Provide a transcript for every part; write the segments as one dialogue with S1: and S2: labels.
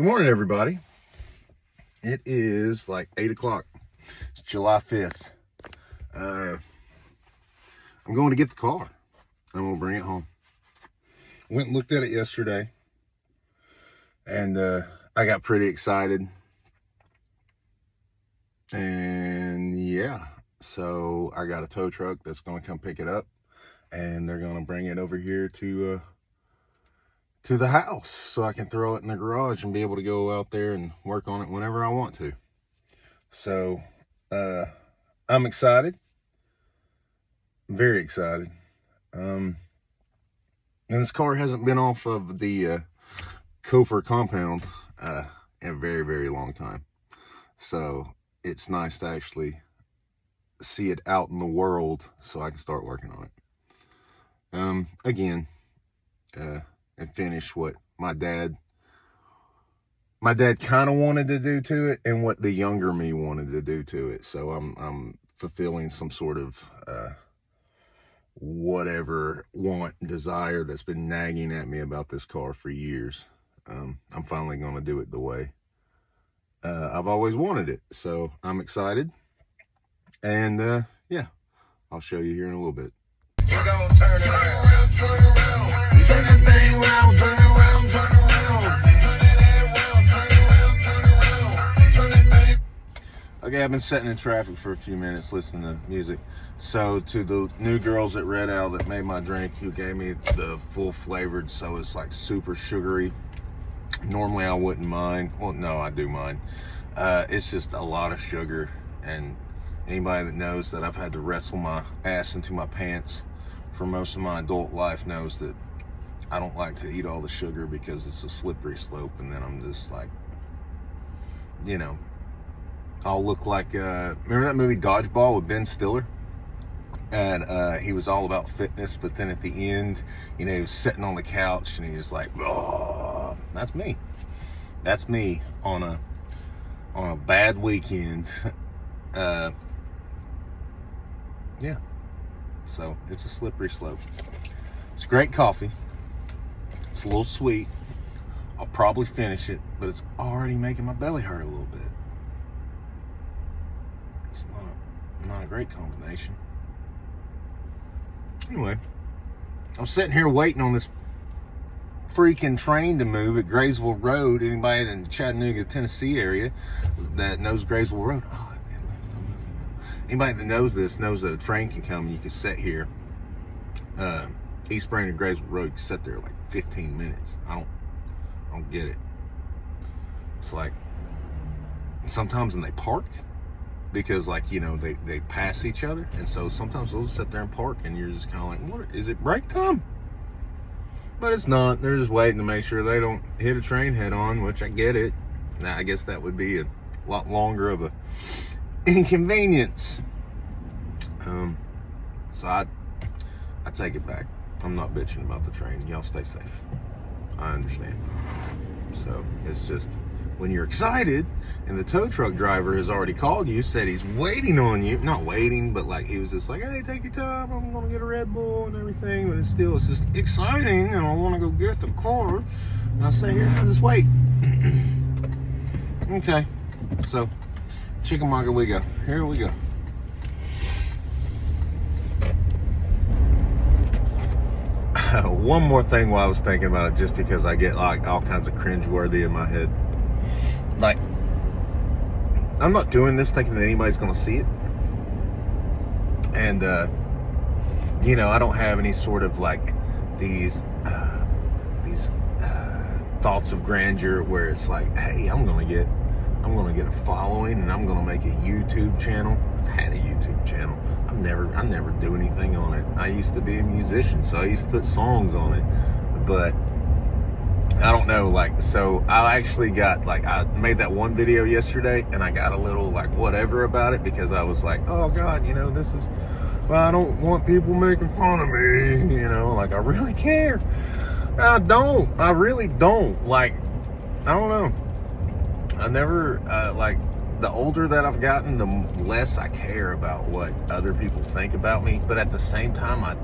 S1: Good morning, everybody. It is like 8 o'clock. It's July 5th. I'm going to get the car. I'm going to bring it home. Went and looked at it yesterday, and I got pretty excited. And yeah, so I got a tow truck that's going to come pick it up, and they're going to bring it over here to the house so I can throw it in the garage and be able to go out there and work on it whenever I want to. So I'm excited, very excited. And this car hasn't been off of the Kofor compound in a very, very long time. So it's nice to actually see it out in the world so I can start working on it. Again, and finish what my dad kind of wanted to do to it and what the younger me wanted to do to it. So I'm fulfilling some sort of whatever desire that's been nagging at me about this car for years. I'm finally going to do it the way I've always wanted it. So I'm excited, and yeah, I'll show you here in a little bit. We're gonna turn it around, turn around. Turn that thing around, turn around, turn around. Turn that thing. Okay, I've been sitting in traffic for a few minutes listening to music. So to the new girls at Red Owl that made my drink, who gave me the full flavored, so it's like super sugary. Normally I wouldn't mind. Well, no, I do mind. It's just a lot of sugar, and anybody that knows that I've had to wrestle my ass into my pants for most of my adult life knows that I don't like to eat all the sugar because it's a slippery slope, and then I'm just like, you know, I'll look like, remember that movie Dodgeball with Ben Stiller? And he was all about fitness, but then at the end, you know, he was sitting on the couch and he was like, oh, that's me. That's me on a bad weekend. Yeah. So it's a slippery slope. It's great coffee. It's a little sweet. I'll probably finish it, but it's already making my belly hurt a little bit. It's not a great combination. Anyway, I'm sitting here waiting on this freaking train to move at Graysville Road. Anybody in the Chattanooga, Tennessee area that knows Graysville Road, anybody that knows this knows that a train can come and you can sit here. East Brandon, Graysville Road, you can sit there like 15 minutes. I don't get it. It's like sometimes when they park, because like, you know, they pass each other, and so sometimes they'll sit there and park and you're just kind of like, what is it, break time? But it's not. They're just waiting to make sure they don't hit a train head on, which I get it. Now I guess that would be a lot longer of a inconvenience. So I take it back. I'm not bitching about the train. Y'all stay safe. I understand. So it's just when you're excited and the tow truck driver has already called you, said he's waiting on you, not waiting, but like he was just like, hey, take your time, I'm gonna get a Red Bull and everything, but it's just exciting and I want to go get the car, and I say, here, just wait. Okay, so Chickamauga we go. Here we go. One more thing while I was thinking about it, just because I get like all kinds of cringeworthy in my head. Like, I'm not doing this thinking that anybody's gonna see it, and you know, I don't have any sort of like these thoughts of grandeur where it's like, hey, I'm gonna get a following and I'm gonna make a YouTube channel. I've had a YouTube channel. I never do anything on it. I used to be a musician, so I used to put songs on it, but I don't know, like, so I actually got, like, I made that one video yesterday and I got a little, like, whatever about it, because I was like, oh God, you know, this is, well, I don't want people making fun of me, you know, like, I really care. I really don't, like, I don't know. I never, like, the older that I've gotten, the less I care about what other people think about me, but at the same time, I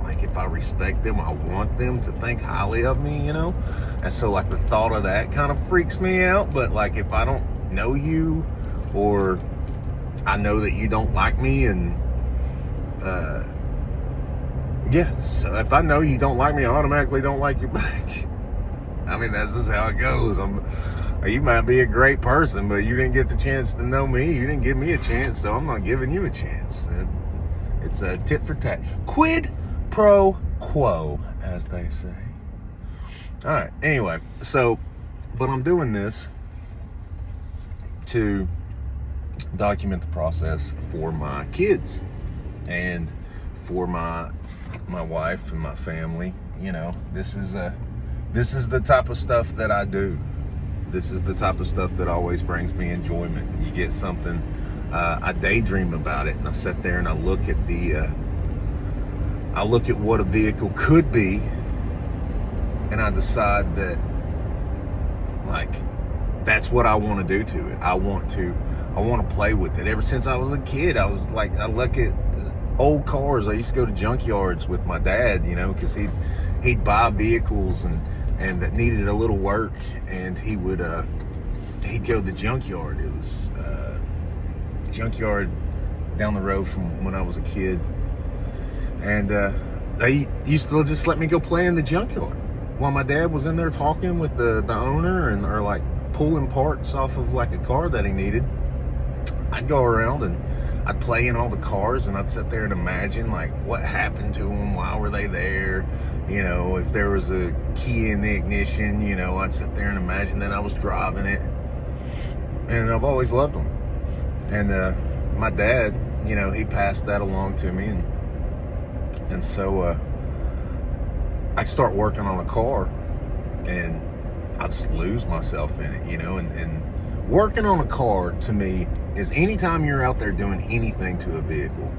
S1: like if I respect them, I want them to think highly of me, you know? And so like the thought of that kind of freaks me out. But like if I don't know you, or I know that you don't like me, and yeah, so if I know you don't like me, I automatically don't like you back. I mean, that's just how it goes. You might be a great person, but you didn't get the chance to know me. You didn't give me a chance, so I'm not giving you a chance. It's a tit for tat. Quid pro quo, as they say. All right, anyway, so, but I'm doing this to document the process for my kids and for my wife and my family. You know, this is the type of stuff that I do. This is the type of stuff that always brings me enjoyment. You get something, I daydream about it, and I sit there and I look at what a vehicle could be, and I decide that, like, that's what I want to do to it. I want to play with it. Ever since I was a kid, I was like, I look at old cars. I used to go to junkyards with my dad, you know, because he'd buy vehicles and that needed a little work, and he'd go to the junkyard. It was junkyard down the road from when I was a kid, and they used to just let me go play in the junkyard while my dad was in there talking with the owner, and or like pulling parts off of like a car that he needed. I'd go around and I'd play in all the cars, and I'd sit there and imagine like what happened to them, why were they there, you know, if there was a key in the ignition, you know, I'd sit there and imagine that I was driving it. And I've always loved them. And my dad, you know, he passed that along to me, and so I start working on a car, and I just lose myself in it, you know. And working on a car to me is anytime you're out there doing anything to a vehicle,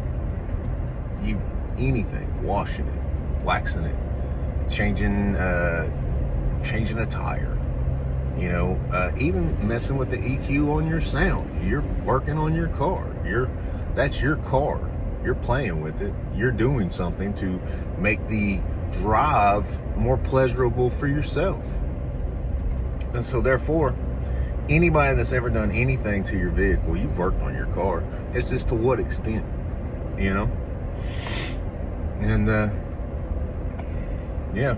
S1: anything, washing it, waxing it, changing a tire, you know, even messing with the EQ on your sound. You're working on your car. That's your car. You're playing with it. You're doing something to make the drive more pleasurable for yourself. And so therefore, anybody that's ever done anything to your vehicle, you've worked on your car. It's just to what extent, you know? And yeah,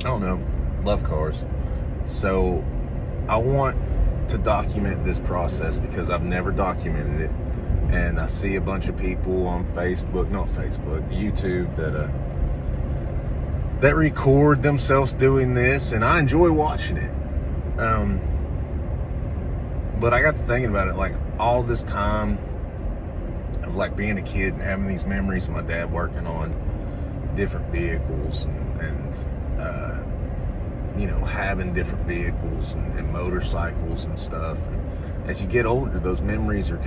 S1: I don't know, love cars. So I want to document this process because I've never documented it, and I see a bunch of people on YouTube that record themselves doing this, and I enjoy watching it. But I got to thinking about it, like all this time of like being a kid and having these memories of my dad working on different vehicles and you know, having different vehicles and motorcycles and stuff. And as you get older, those memories are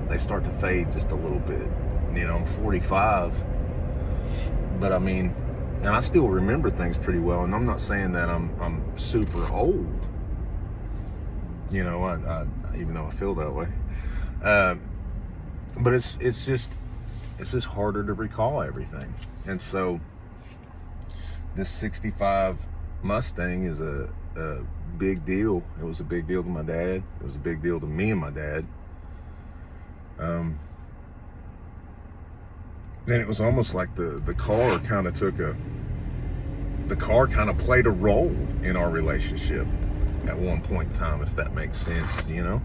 S1: they start to fade just a little bit. You know, I'm 45, but I mean, and I still remember things pretty well. And I'm not saying that I'm super old. You know, I even though I feel that way. But it's just harder to recall everything. And so this 65 Mustang is a big deal. It was a big deal to my dad. It was a big deal to me and my dad. Then it was almost like the car kind of played a role in our relationship at one point in time, if that makes sense, you know?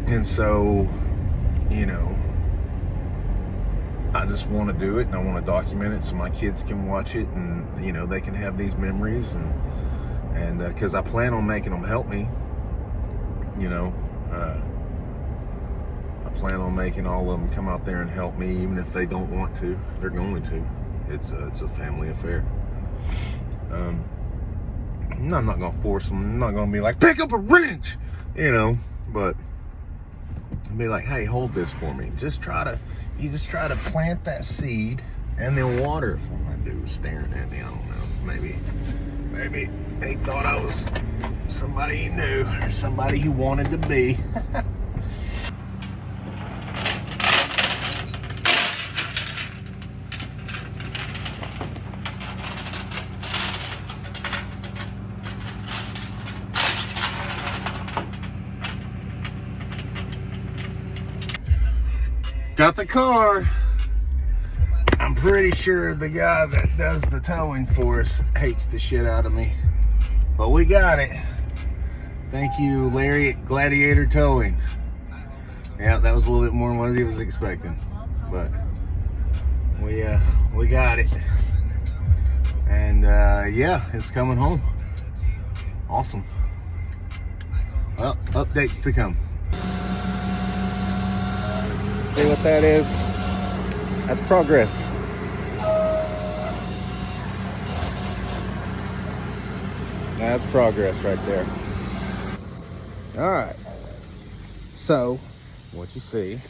S1: And so, you know, I just want to do it, and I want to document it so my kids can watch it, and you know, they can have these memories, and because I plan on making them help me, you know. I plan on making all of them come out there and help me, even if they don't want to. They're going to. It's a family affair. I'm not gonna force them. I'm not gonna be like, pick up a wrench, you know, but I'll be like, hey, hold this for me. You just try to plant that seed and then water it. What my dude was staring at me, I don't know. Maybe they thought I was somebody he knew or somebody he wanted to be. Got the car. I'm pretty sure the guy that does the towing for us hates the shit out of me, but we got it. Thank you, Larry at Gladiator Towing. Yeah, that was a little bit more than what he was expecting, but we got it. And yeah, it's coming home. Awesome. Well, updates to come. See what that is? That's progress. That's progress right there. All right. So, what you see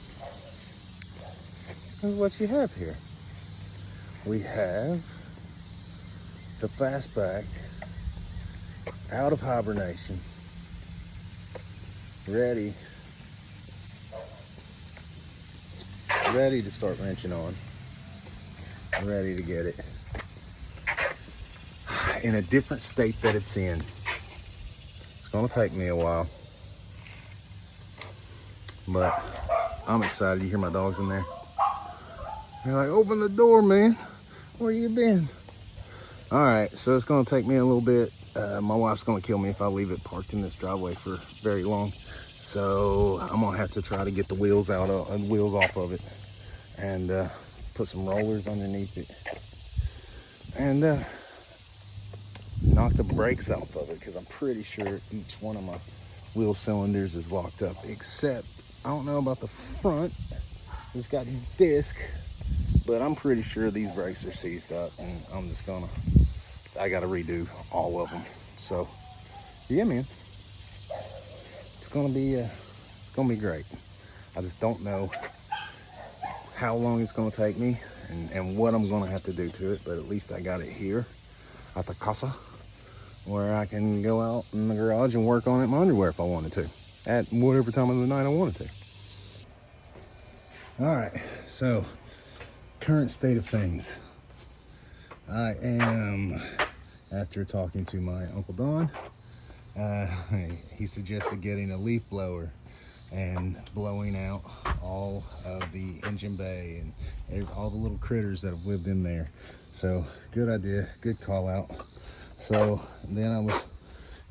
S1: is what you have here. We have the Fastback out of hibernation, ready to start wrenching on, ready to get it in a different state that it's in. It's gonna take me a while, but I'm excited. You hear my dogs in there? They're like, open the door, man. Where you been? All right, so it's gonna take me a little bit. My wife's gonna kill me if I leave it parked in this driveway for very long. So I'm gonna have to try to get the wheels off of it, and put some rollers underneath it, and knock the brakes off of it, because I'm pretty sure each one of my wheel cylinders is locked up, except I don't know about the front. It's got disc, but I'm pretty sure these brakes are seized up, and I gotta redo all of them. So yeah, man, it's gonna be great. I just don't know how long it's gonna take me and what I'm gonna have to do to it, but at least I got it here at the casa, where I can go out in the garage and work on it in my underwear if I wanted to, at whatever time of the night I wanted to. All right, so current state of things. I am, after talking to my Uncle Don, he suggested getting a leaf blower and blowing out all of the engine bay and all the little critters that have lived in there. So good idea, good call out. So then I was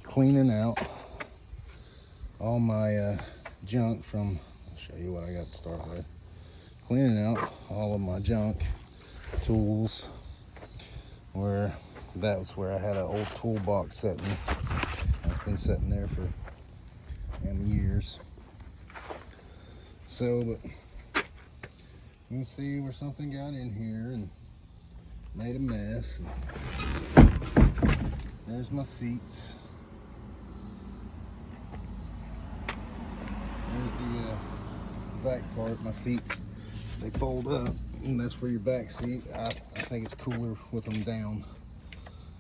S1: cleaning out all my junk from, I'll show you what I got to start with. Cleaning out all of my junk, tools, that was where I had an old toolbox sitting. It's been sitting there for years. So, but you can see where something got in here and made a mess. There's my seats. There's the back part. My seats, they fold up, and that's for your back seat. I think it's cooler with them down.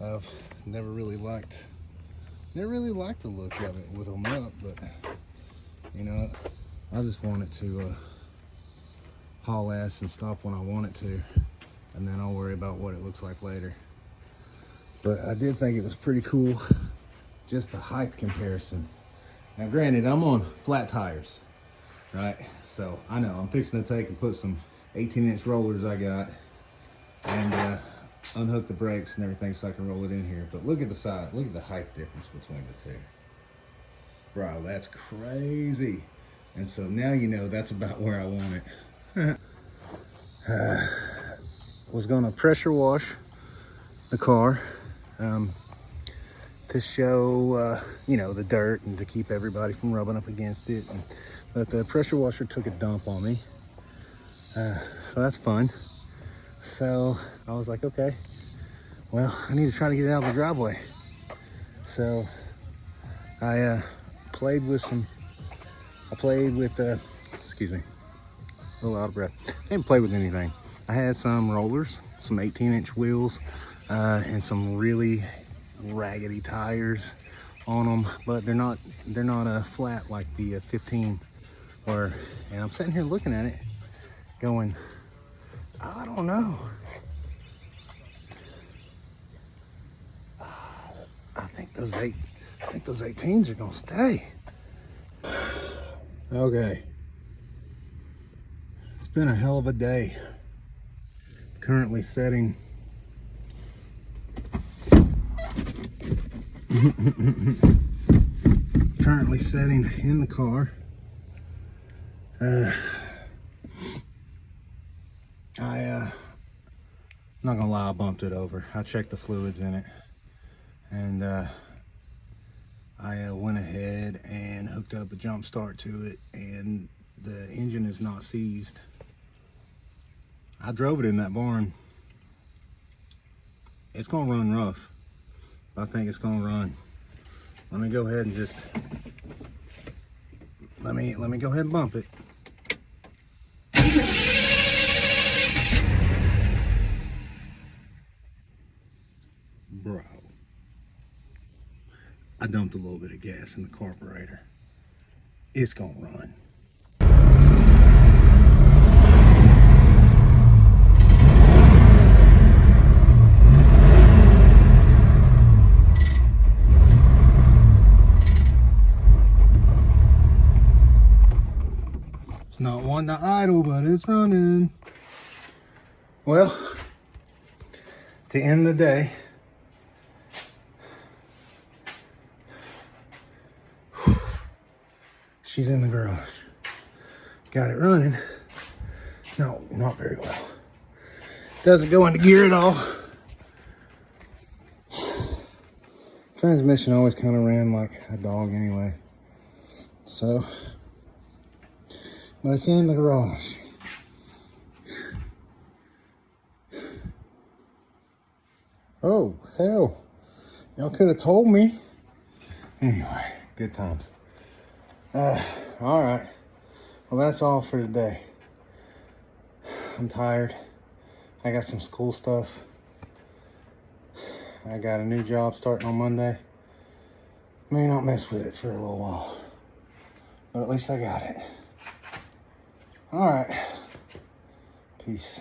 S1: I've never really liked the look of it with them up, but you know, I just want it to haul ass and stop when I want it to, and then I'll worry about what it looks like later. But I did think it was pretty cool, just the height comparison. Now granted, I'm on flat tires, right? So I know I'm fixing to take and put some 18-inch rollers I got and unhook the brakes and everything so I can roll it in here. But look at the size, look at the height difference between the two. Bro, that's crazy. And so now you know that's about where I want it. Was gonna pressure wash the car to show, you know, the dirt and to keep everybody from rubbing up against it. But the pressure washer took a dump on me. So that's fun. So I was like, okay, well, I need to try to get it out of the driveway. So I played with, excuse me, a little out of breath. I didn't play with anything. I had some rollers, some 18-inch wheels, and some really raggedy tires on them, but they're not flat like the 15 were. And I'm sitting here looking at it, going, I don't know. I think those 18s are gonna stay. Okay.
S2: been a hell of a day. Currently setting in the car. I'm not gonna lie, I bumped it over. I checked the fluids in it, and I went ahead and hooked up a jump start to it, and the engine is not seized. I drove it in that barn. It's gonna run rough. I think it's gonna run. Let me go ahead and just let me go ahead and bump it. Bro, I dumped a little bit of gas in the carburetor. It's gonna run. It's not one to idle, but it's running. Well, to end the day, she's in the garage. Got it running. No, not very well. Doesn't go into gear at all. Transmission always kind of ran like a dog anyway. So, but it's in the garage. Oh, hell. Y'all could have told me. Anyway, good times. All right. Well, that's all for today. I'm tired. I got some school stuff. I got a new job starting on Monday. May not mess with it for a little while, but at least I got it. All right. Peace.